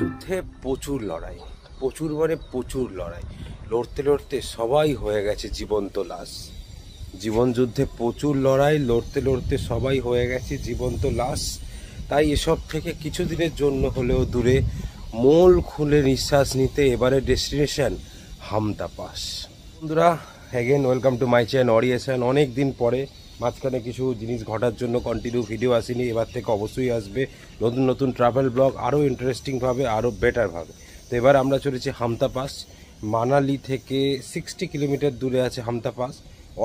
যুদ্ধে প্রচুর লড়াই, প্রচুর মানে প্রচুর লড়াই, লড়তে লড়তে সবাই হয়ে গেছে জীবন্ত লাশ। জীবন যুদ্ধে প্রচুর লড়াই, লড়তে লড়তে সবাই হয়ে গেছে জীবন্ত লাশ। তাই এসব থেকে কিছুদিনের জন্য হলেও দূরে মন খুলে নিঃশ্বাস নিতে এবারে ডেস্টিনেশন হামতা পাস। বন্ধুরা, again welcome to my channel অরিয়েশন। অনেক দিন পরে মাঝখানে কিছু জিনিস ঘটার জন্য কন্টিনিউ ভিডিও আসেনি, এবার থেকে অবশ্যই আসবে নতুন নতুন ট্রাভেল ব্লগ, আরও ইন্টারেস্টিংভাবে, আরও বেটারভাবে। তো এবার আমরা চলেছি হামতা পাস। মানালি থেকে 60 কিলোমিটার দূরে আছে হামতা পাস।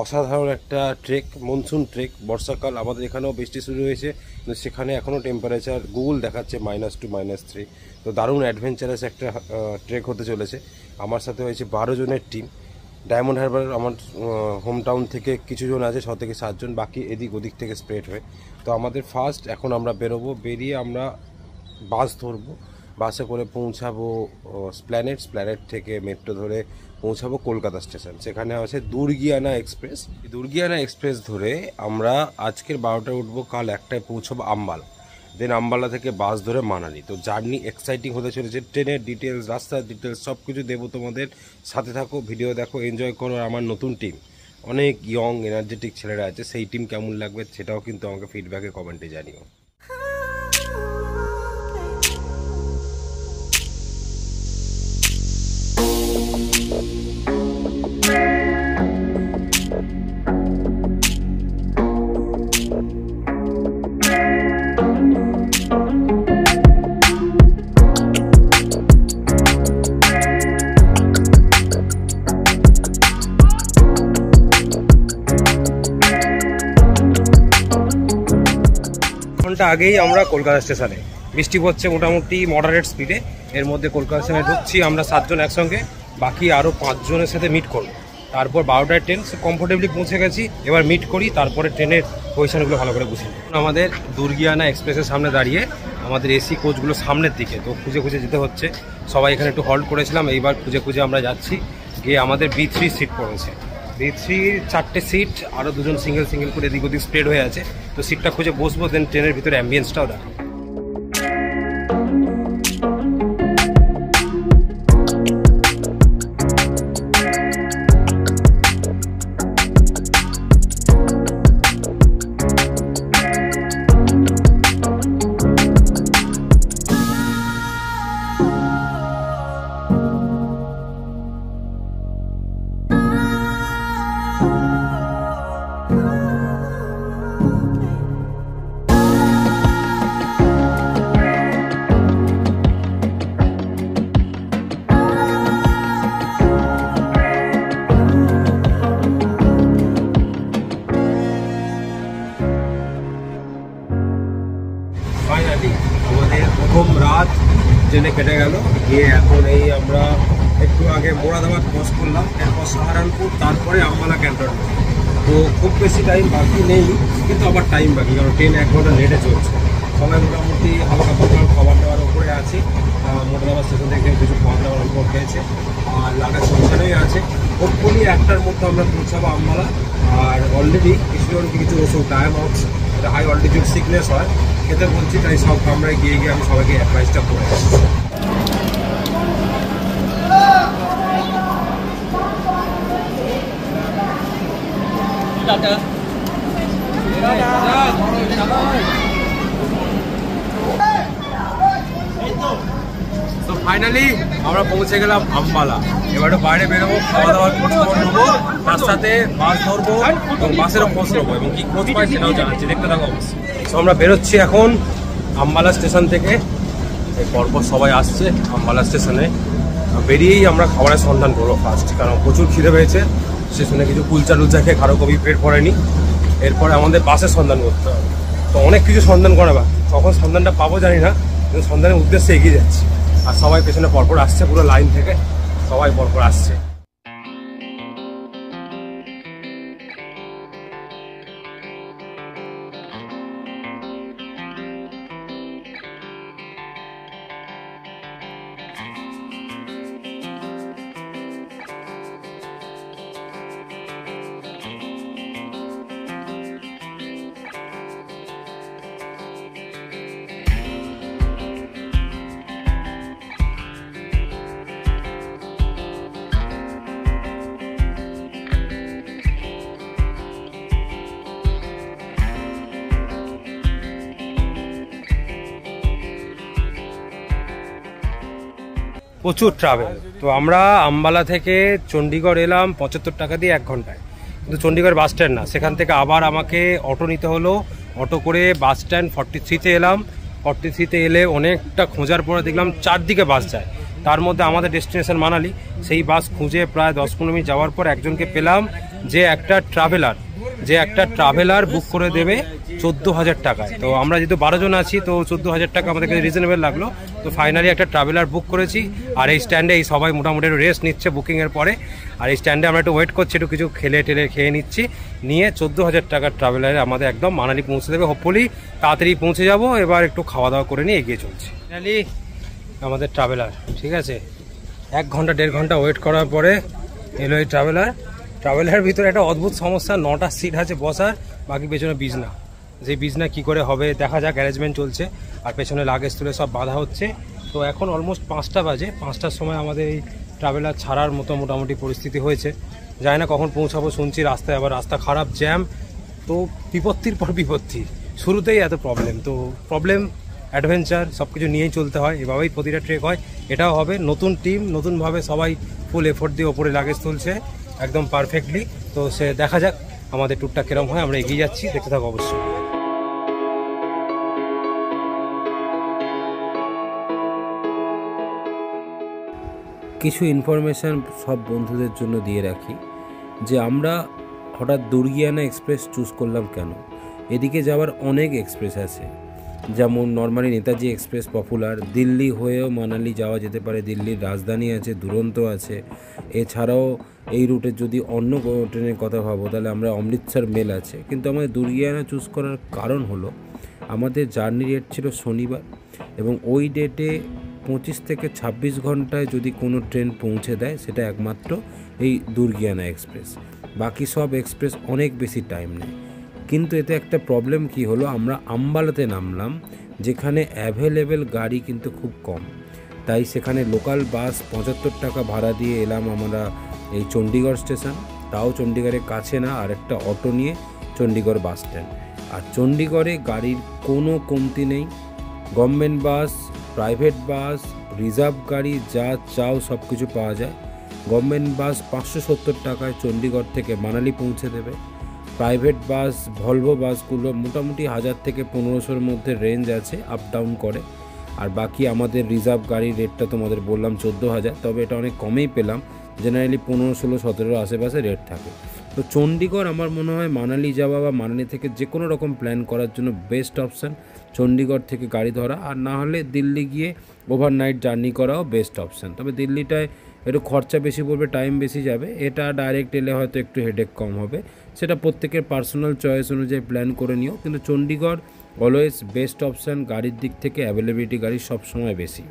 অসাধারণ একটা ট্রেক, মনসুন ট্রেক, বর্ষাকাল। আমাদের এখানেও বৃষ্টি শুরু হয়েছে, কিন্তু সেখানে এখনও টেম্পারেচার গুগল দেখাচ্ছে -2 -3। তো দারুণ অ্যাডভেঞ্চারাস একটা ট্রেক হতে চলেছে। আমার সাথে হয়েছে 12 জনের টিম। ডায়মন্ড হারবার আমার হোম টাউন থেকে কিছু জন আছে, 6 থেকে 7 জন, বাকি এদিক ওদিক থেকে স্প্রেড হয়ে। তো আমাদের ফার্স্ট এখন আমরা বেরোবো, বেরিয়ে আমরা বাস ধরবো। বাসে করে পৌঁছাবো স্প্ল্যানেট থেকে মেট্রো ধরে পৌঁছাবো কলকাতা স্টেশন। সেখানে আছে দুর্গিয়ানা এক্সপ্রেস। দুর্গিয়ানা এক্সপ্রেস ধরে আমরা আজকের 12টায় উঠবো, কাল 1টায় পৌঁছাবো আম্বালা। দেন আম্বালা থেকে বাস ধরে মানালি। তো জার্নি এক্সাইটিং হতে চলেছে। ট্রেনের ডিটেলস, রাস্তার ডিটেলস সব কিছু দেবো তোমাদের। সাথে থাকো, ভিডিও দেখো, এনজয় করো। আমার নতুন টিম, অনেক ইয়ং এনার্জেটিক ছেলেরা আছে, সেই টিম কেমন লাগবে সেটাও কিন্তু আমাকে ফিডব্যাকে কমেন্টে জানিও। ঘন্টা আগেই আমরা কলকাতা স্টেশনে। বৃষ্টি পড়ছে মোটামুটি মডারেট স্পিডে। এর মধ্যে কলকাতা স্টেশনে ঢুকছি আমরা 7 জন একসঙ্গে, বাকি আরও 5 জনের সাথে মিট করবো। তারপর 12টায় ট্রেন, কমফোর্টেবলি পৌঁছে গেছি। এবার মিট করি, তারপরে ট্রেনের পজিশনগুলো ভালো করে বুঝি। আমাদের দুর্গিয়ানা এক্সপ্রেসের সামনে দাঁড়িয়ে, আমাদের এসি কোচগুলো সামনের দিকে, তো খুঁজে খুঁজে যেতে হচ্ছে। সবাই এখানে একটু হল্ট করেছিলাম, এইবার খুঁজে খুঁজে আমরা যাচ্ছি। গিয়ে আমাদের B3 সিট পড়েছে। B3 4টে সিট, আরও 2 জন সিঙ্গেল সিঙ্গেল করে এদিক ওদিক স্প্রেড হয়ে আছে। তো সিটটা খুঁজে বসবো, দেন ট্রেনের ভিতরে অ্যাম্বিয়েন্সটাও দেখো। ফাইনালি আমাদের প্রথম রাত ট্রেনে কেটে গেল। গিয়ে এখন এই আমরা একটু আগে মোরাদাবাদ ক্রস করলাম, এরপর সাহারানপুর, তারপরে আম্বালা ক্যান্টনমেন্ট। তো খুব বেশি টাইম বাকি নেই, কিন্তু আবার টাইম বাকি, কারণ ট্রেন 1 ঘন্টা লেটে চলছে। সবাই মোটামুটি হালকা পাতলা খাবার দাবার উপরে আছি। মোরাদাবাদ স্টেশন থেকে কিছু খাবার দাবার উপর খেয়েছে, আর লাগার সংসারেই আছে। হোপফুলি 1টার মধ্যে আমরা পৌঁছাবো আম্বালা। আর অলরেডি কিছু ওষুধ ডায়ামক্স, হাই অল্টিটিউড সিকনেস হয়, খেতে বলছি। তাই সব আমরা গিয়ে আমি সবাইকে অ্যাডভাইসটা করে আসছি। তো ফাইনালি আমরা পৌঁছে গেলাম আম্বালা। এবারে বাইরে বেরোবো, খাওয়া দাওয়ার খোঁজ নেবো, তার সাথে বাস ধরবো এবং বাসেরও খোঁজ নেবো, এবং কি খোঁজ পাই সেটাও জানাচ্ছি, দেখতে থাকো অবশ্যই। তো আমরা বেরোচ্ছি এখন আম্বালা স্টেশন থেকে। পরপর সবাই আসছে আম্বালা স্টেশনে। বেরিয়েই আমরা খাবারের সন্ধান করবো ফার্স্ট, কারণ প্রচুর খিদে পেয়েছে। স্টেশনে কিছু কুলচা টুলচা খেয়ে কারো কবি পেট পড়েনি। এরপরে আমাদের বাসের সন্ধান করতে হবে। তো অনেক কিছু সন্ধান করা, কখন সন্ধানটা পাবো জানি না, কিন্তু সন্ধানের উদ্দেশ্যে এগিয়ে যাচ্ছি। আর সবাই পেছনে পরপর আসছে, পুরো লাইন থেকে সবাই পরপর আসছে। প্রচুর ট্রাভেল। তো আমরা আম্বালা থেকে চণ্ডীগড় এলাম 75 টাকা দিয়ে 1 ঘন্টায়, কিন্তু চণ্ডীগড় বাস স্ট্যান্ড না, সেখান থেকে আবার আমাকে অটো নিতে হলো। অটো করে বাস স্ট্যান্ড 43-তে এলাম। 43-তে এলে অনেকটা খোঁজার পরে দেখলাম 4 দিকে বাস যায়, তার মধ্যে আমাদের ডেস্টিনেশন মানালি। সেই বাস খুঁজে প্রায় 10-15 মিনিট যাওয়ার পর একজনকে পেলাম যে একটা ট্রাভেলার বুক করে দেবে 14,000 টাকায়। তো আমরা যেহেতু 12 জন আছি, তো 14,000 টাকা আমাদের কাছে রিজনেবল লাগলো। তো ফাইনালি একটা ট্রাভেলার বুক করেছি। আর এই স্ট্যান্ডে এই সবাই মোটামুটি একটু রেস্ট নিচ্ছে বুকিংয়ের পরে। আর এই স্ট্যান্ডে আমরা একটু ওয়েট করছি, একটু কিছু খেয়ে নিচ্ছি। নিয়ে 14,000 টাকার ট্রাভেলারে আমাদের একদম মানালি পৌঁছে দেবে। হোপফুলি তাড়াতাড়ি পৌঁছে যাব। এবার একটু খাওয়া দাওয়া করে নিয়ে এগিয়ে চলছি। ফাইনালি আমাদের ট্রাভেলার, ঠিক আছে, 1 ঘন্টা 1.5 ঘন্টা ওয়েট করার পরে এলো এই ট্রাভেলারের ভিতরে একটা অদ্ভুত সমস্যা, 9টা সিট আছে বসার, বাকি পেছনে বিছনা। যে বিছনা কি করে হবে দেখা যাক, অ্যারেঞ্জমেন্ট চলছে। আর পেছনে লাগেজ তুলে সব বাঁধা হচ্ছে। তো এখন অলমোস্ট 5টা বাজে। 5টার সময় আমাদের এই ট্রাভেলার ছাড়ার মতো মোটামুটি পরিস্থিতি হয়েছে। জানি না কখন পৌঁছাবো, শুনছি রাস্তায় আবার রাস্তা খারাপ, জ্যাম। তো বিপত্তির পর বিপত্তি, শুরুতেই এত প্রবলেম। তো প্রবলেম অ্যাডভেঞ্চার সব কিছু নিয়েই চলতে হয়, এভাবেই প্রতিটা ট্রেক হয়। এটাও হবে, নতুন টিম, নতুনভাবে সবাই ফুল এফোর্ট দিয়ে ওপরে লাগেজ তুলছে একদম পারফেক্টলি। তো সে দেখা যাক আমাদের ট্যুরটা কিরম হয়। আমরা এগিয়ে যাচ্ছি, দেখতে থাকো অবশ্যই। কিছু ইনফরমেশান সব বন্ধুদের জন্য দিয়ে রাখি যে আমরা হঠাৎ দুর্গিয়ানা এক্সপ্রেস চুজ করলাম কেন। এদিকে যাওয়ার অনেক এক্সপ্রেস আছে, যেমন normally Netaji express popular, Delhi হয়েও মানালি যাওয়া যেতে পারে, দিল্লির রাজধানী আছে, দুরন্ত আছে। এছাড়াও এই রুটের যদি অন্য কোনো ট্রেনের কথা ভাবো তাহলে আমরা অমৃতসর মেল আছে। কিন্তু আমাদের দুর্গিয়ানা চুজ করার কারণ হলো আমাদের জার্নি ডেট ছিল শনিবার, এবং ওই ডেটে 25 থেকে 26 ঘন্টায় যদি কোনো ট্রেন পৌঁছে দেয় সেটা একমাত্র এই দুর্গিয়ানা এক্সপ্রেস। বাকি সব এক্সপ্রেস অনেক বেশি টাইম নেয়। কিন্তু এতে একটা প্রবলেম কি হলো, আমরা আম্বালাতে নামলাম যেখানে অ্যাভেলেবেল গাড়ি কিন্তু খুব কম। তাই সেখানে লোকাল বাস 75 টাকা ভাড়া দিয়ে এলাম আমরা এই চণ্ডীগড় স্টেশন, তাও চণ্ডীগড়ের কাছে না, আর একটা অটো নিয়ে চণ্ডীগড় বাস স্ট্যান্ড। আর চণ্ডীগড়ে গাড়ির কোনো কমতি নেই, গভর্নমেন্ট বাস, প্রাইভেট বাস, রিজার্ভ গাড়ি যা চাও সব কিছু পাওয়া যায়। গভর্নমেন্ট বাস 570 টাকায় চণ্ডীগড় থেকে মানালি পৌঁছে দেবে। প্রাইভেট বাস, ভলভো বাসগুলো মোটামুটি 1000 থেকে 1500-র মধ্যে রেঞ্জ আছে, আপ ডাউন করে। আর বাকি আমাদের রিজার্ভ গাড়ির রেটটা তোমাদের বললাম 14,000, তবে এটা অনেক কমেই পেলাম। জেনারেলি 15, 16, 17 আশেপাশে রেট থাকে। তো চণ্ডীগড় আমার মনে হয় মানালি যাওয়া বা মানালি থেকে যে কোনো রকম প্ল্যান করার জন্য বেস্ট অপশান চণ্ডীগড় থেকে গাড়ি ধরা, আর না হলে দিল্লি গিয়ে ওভারনাইট জার্নি করাও বেস্ট অপশান। তবে দিল্লিটায় একটু খরচা বেশি পড়বে, টাইম বেশি যাবে। এটা ডাইরেক্ট এলে হয়তো একটু হেডেক কম হবে, সেটা প্রত্যেকের পার্সোনাল চয়েস অনুযায়ী প্ল্যান করে নিও। কিন্তু চণ্ডীগড় অলওয়েজ বেস্ট অপশান, গাড়ির দিক থেকে অ্যাভেলেবিলিটি গাড়ি সবসময় বেশি।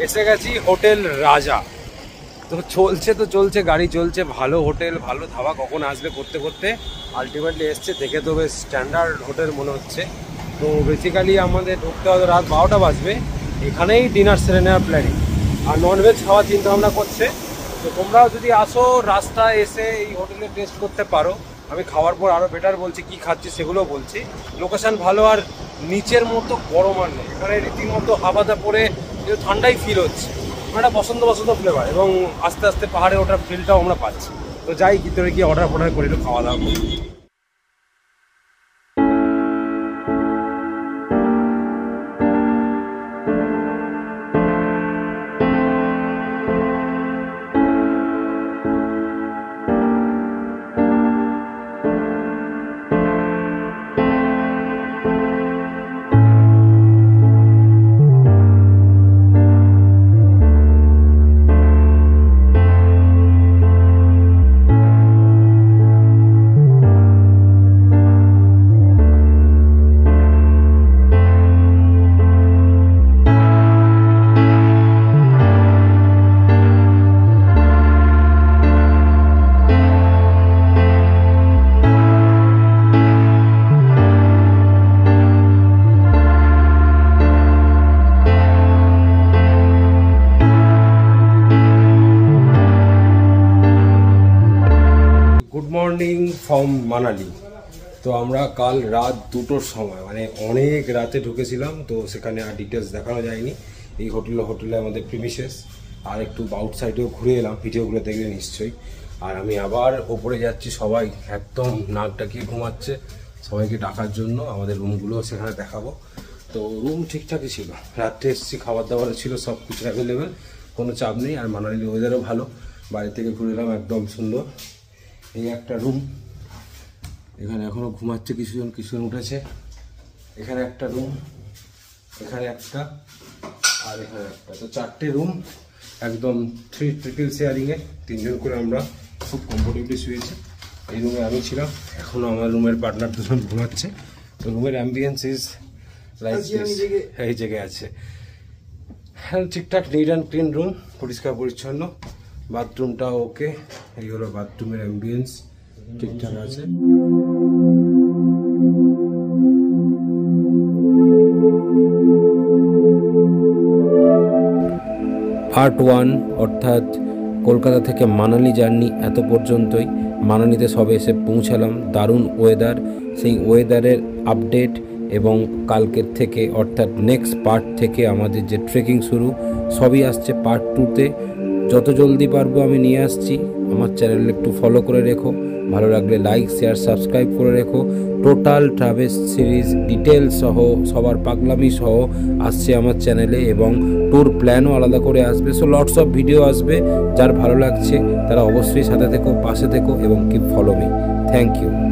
এসে গেছি হোটেল রাজা। তো চলছে গাড়ি চলছে, ভালো হোটেল, ভালো ধাবা কখন আসবে করতে করতে আলটিমেটলি এসছে। দেখে তো বেশ স্ট্যান্ডার্ড হোটেল মনে হচ্ছে। তো বেসিক্যালি আমাদের ঢুকতে হয়তো রাত 12টা বাজবে। এখানেই ডিনার সেরে নেওয়ার প্ল্যানিং, আর ননভেজ খাওয়ার চিন্তা ভাবনা করছে। তো তোমরাও যদি আসো রাস্তায় এসে এই হোটেলে টেস্ট করতে পারো। আমি খাওয়ার পর আরও বেটার বলছি, কি খাচ্ছি সেগুলোও বলছি। লোকেশান ভালো, আর নিচের মতো গরম আর নেই এখানে, রীতিমতো হাওয়াটা পড়ে ঠান্ডাই ফিল হচ্ছে, একটা বসন্ত ফ্লেভার, এবং আস্তে আস্তে পাহাড়ে ওঠার ফিলটাও আমরা পাচ্ছি। তো যাই ভিতরে গিয়ে অর্ডার করে একটু খাওয়া দাওয়া করি। Morning from Manali. তো আমরা কাল রাত 2টোর সময়, মানে অনেক রাতে ঢুকেছিলাম, তো সেখানে আর ডিটেলস দেখানো যায়নি। এই হোটেলে আমাদের প্রিমিসেস, আর একটু আউটসাইডেও ঘুরে এলাম, ভিডিওগুলো দেখলে নিশ্চয়ই। আর আমি আবার ওপরে যাচ্ছি, সবাই একদম নাক ডাকিয়ে ঘুমাচ্ছে, সবাইকে ডাকার জন্য। আমাদের রুমগুলো সেখানে দেখাবো। তো রুম ঠিকঠাকই ছিল, রাত্রে এসেছি, খাবার দাবার ছিল, সব কিছু অ্যাভেলেবেল, কোনো চাপ নেই। আর মানালির ওয়েদারও ভালো, বাইরে থেকে ঘুরে এলাম, একদম সুন্দর। এই একটা রুম, এখানে এখনো ঘুমাচ্ছে কিছুজন উঠেছে। এখানে একটা রুম, এখানে একটা, আর এখানে একটা। তো 4টে রুম, একদম 3 ট্রিপল শেয়ারিংয়ে, 3জন করে আমরা খুব কমফোর্টেবলি শুয়েছি। এই রুমে আমি ছিলাম, এখনও আমার রুমের পার্টনার 2জন ঘুমাচ্ছে। তো রুমের অ্যাম্বিয়েন্স ইজ লাইক এই জায়গায় আছে। হ্যাঁ, ঠিকঠাক নিট অ্যান্ড ক্লিন রুম, পরিষ্কার পরিচ্ছন্ন। বাথরুমটাও ওকে, এই হলো বাথরুমের অ্যাম্বিয়েন্স, ঠিকঠাক আছে। পার্ট 1 অর্থাৎ কলকাতা থেকে মানালি জার্নি এত পর্যন্তই। মানালিতে সবে এসে পৌঁছালাম, দারুণ ওয়েদার, সেই ওয়েদারের আপডেট এবং কালকের থেকে অর্থাৎ নেক্সট পার্ট থেকে আমাদের যে ট্রেকিং শুরু, সবই আসছে পার্ট 2তে। যত জলদি পারবো আমি নিয়ে আসছি। আমার চ্যানেল একটু ফলো করে রেখো, ভালো লাগলে লাইক শেয়ার সাবস্ক্রাইব করে রেখো। টোটাল ট্রাভেল সিরিজ ডিটেলস সহ, সবার পাগলামি সহ আসছে আমার চ্যানেলে, এবং ট্যুর প্ল্যানও আলাদা করে আসবে। সো লটস অফ ভিডিও আসবে, যার ভালো লাগছে তারা অবশ্যই সাথে থেকো, পাশে থেকো, এবং keep follow me. Thank you.